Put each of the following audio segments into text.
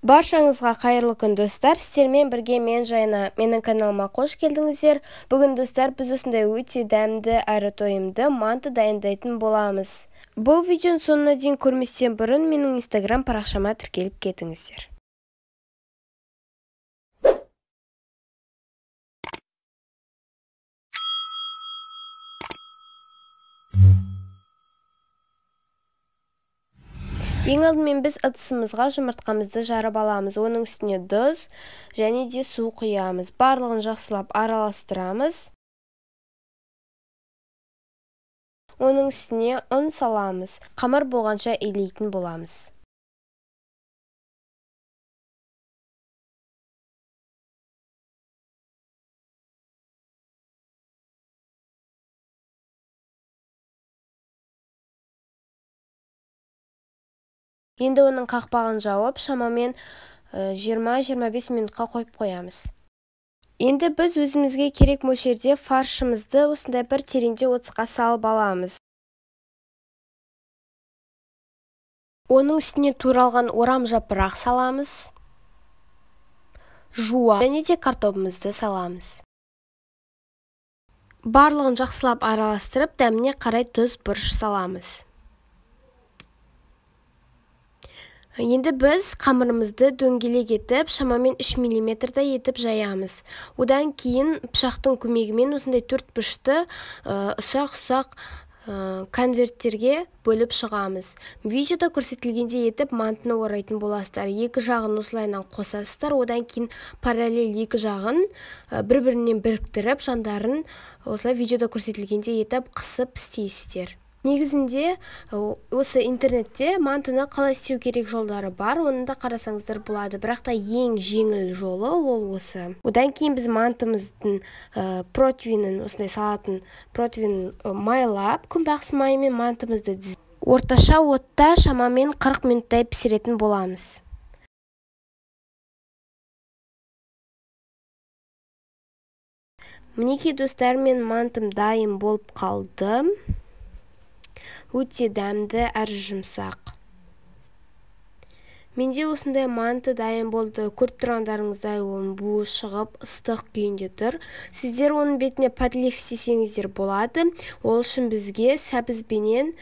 Баршаңызға қайырлы күн достар, сіздермен бірге мен Жайна, менің каналыма қош келдіңіздер. Бүгін достар, біз осындай өте дәмді әрі тойымды манты дайындайтын боламыз. Бұл видеоның соңына дейін көрместен бұрын менің инстаграм парақшама тіркеліп кетіңіздер. Ең алдымен біз ыдысымызға жұмыртқамызды жарып аламыз. Оның үстіне тұз және де су құямыз. Барлығын жақсылап араластырамыз. Оның үстіне ұн саламыз. Қамыр болғанша илейтін боламыз. Енді оның қақпағын жауып, шамамен 20-25 минутқа қойып қоямыз. Енді біз өзімізге керек мөлшерде фаршымызды осындай бір тереңде отқа салып аламыз. Оның үстіне туралған орам жапырақ саламыз. Жуа және де картобымызды саламыз. Барлығын жақсылап араластырып, дәміне қарай тұз, бұрыш саламыз. Енді біз қамырымызды дөңгелек етіп, шамамен 3 мм етіп жаямыз. Одан кейін пышақтың көмегімен осындай 4 бұрышты ұсақ-ұсақ конверттерге бөліп шығамыз. Видеода көрсетілгенде етіп мантыны орайтын боласыздар. Екі жағын осылайынан қосасыздар, одан кейін параллель екі жағын бір-бірінен біріктіріп, жандарын осылай видеода көрсетілгенде етіп қысып істейсіздер. Негізінде осы интернетте мантыны қалай істеу керек жолдары бар, оны да қарасаңыздар болады. Бірақ та ең жеңіл жолы ол осы. Одан кейін біз мантымыздың протеинін, осындай салатын протеинін майлап, күнбағыс майымен мантымызды орташа отта шамамен 40 минуттай пісіретін боламыз. Мінекей достар, мен мантым дайын болып қалды. Өте дәмді әрі жұмсақ. Менде осындай манты дайын болды. Көріп тұрғандарыңыздай оның буы шығып, ыстық күйінде тұр. Сіздер оның бетіне подлив істесеңіздер болады. Ол үшін бізге сәбізбенен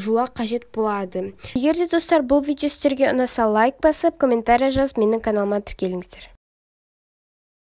жуа қажет болады. Егер де достар бұл видео сіздерге ұнаса, лайк басып, комментарий жазып, менің каналыма тіркеліңіздер.